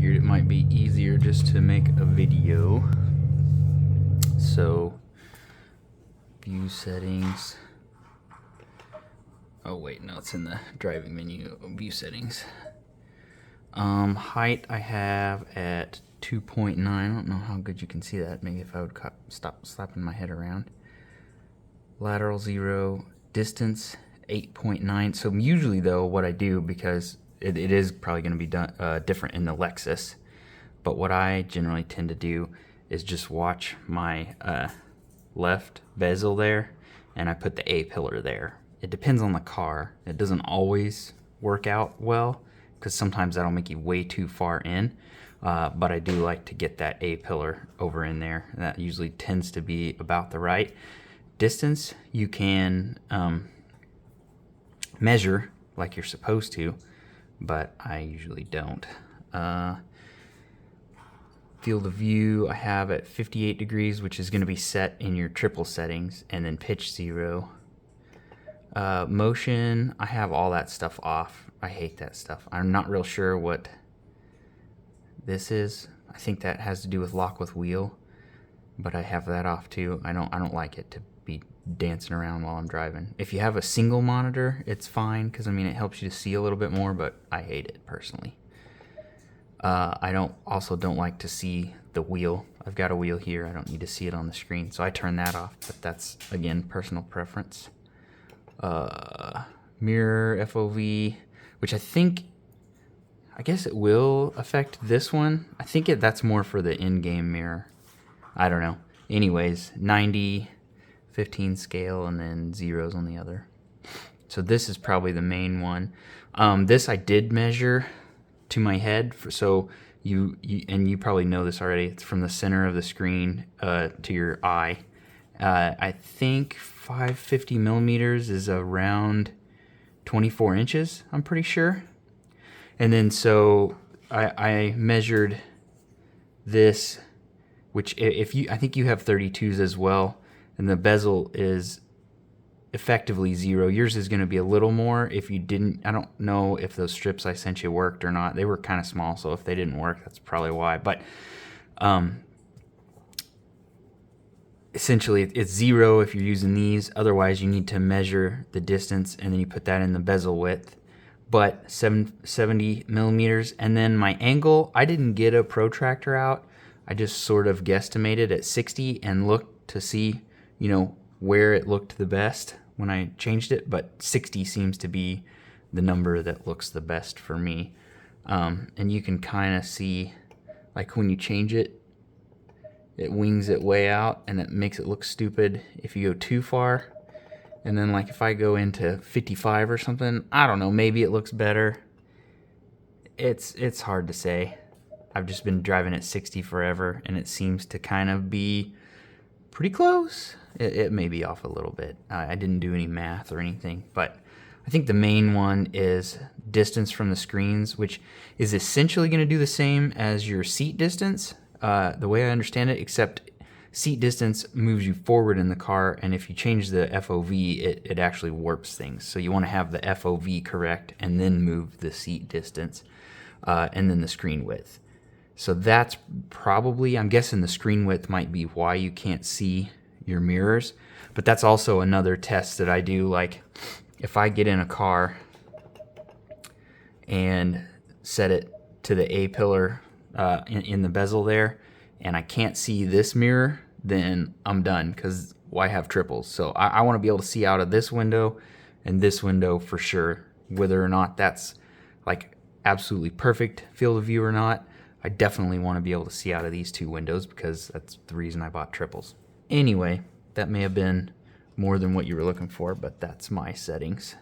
figured it might be easier just to make a video. So, view settings. Oh wait, no, it's in the driving menu. View settings. Height I have at 2.9. I don't know how good you can see that. Maybe if I would stop slapping my head around. Lateral 0. Distance 8.9. So usually though, what I do, because it is probably going to be different in the Lexus, but what I generally tend to do is just watch my left bezel there, and I put the A-pillar there. It depends on the car. It doesn't always work out well, because sometimes that'll make you way too far in, but I do like to get that A-pillar over in there. That usually tends to be about the right distance. You can measure like you're supposed to, but I usually don't. Field of view I have at 58 degrees, which is going to be set in your triple settings, and then pitch 0. Motion, I have all that stuff off. I hate that stuff. I'm not real sure what this is. I think that has to do with lock with wheel, but I have that off too. I don't like it to be dancing around while I'm driving. If you have a single monitor, it's fine, because I mean it helps you to see a little bit more, but I hate it personally. I also don't like to see the wheel. I've got a wheel here. I don't need to see it on the screen, so I turn that off, but that's, again, personal preference. Mirror FOV, which I guess it will affect this one. I think that's more for the in-game mirror. I don't know. Anyways, 90, 15 scale, and then zeros on the other. So this is probably the main one. This I did measure to my head, so you probably know this already. It's from the center of the screen to your eye. I think 550 millimeters is around 24 inches, I'm pretty sure. And then so I measured this, which I think you have 32s as well, and the bezel is effectively 0. Yours is going to be a little more. If you didn't, I don't know if those strips I sent you worked or not. They were kind of small, so if they didn't work, that's probably why. But essentially it's 0 if you're using these. Otherwise, you need to measure the distance, and then you put that in the bezel width. But 70 millimeters, and then my angle, I didn't get a protractor out. I just sort of guesstimated at 60 and looked to see, where it looked the best when I changed it, but 60 seems to be the number that looks the best for me. And you can kind of see, like when you change it, it wings it way out, and it makes it look stupid if you go too far. And then like if I go into 55 or something, I don't know, maybe it looks better. It's hard to say. I've just been driving at 60 forever, and it seems to kind of be pretty close. It may be off a little bit. I didn't do any math or anything, but I think the main one is distance from the screens, which is essentially going to do the same as your seat distance, the way I understand it, except seat distance moves you forward in the car, and if you change the FOV, it actually warps things. So you want to have the FOV correct, and then move the seat distance, and then the screen width. So that's probably, I'm guessing the screen width might be why you can't see your mirrors, but that's also another test that I do. Like if I get in a car and set it to the A-pillar in the bezel there, and I can't see this mirror, then I'm done, because why have triples? So I want to be able to see out of this window and this window for sure. Whether or not that's like absolutely perfect field of view or not, I definitely want to be able to see out of these two windows, because that's the reason I bought triples. Anyway, that may have been more than what you were looking for, but that's my settings.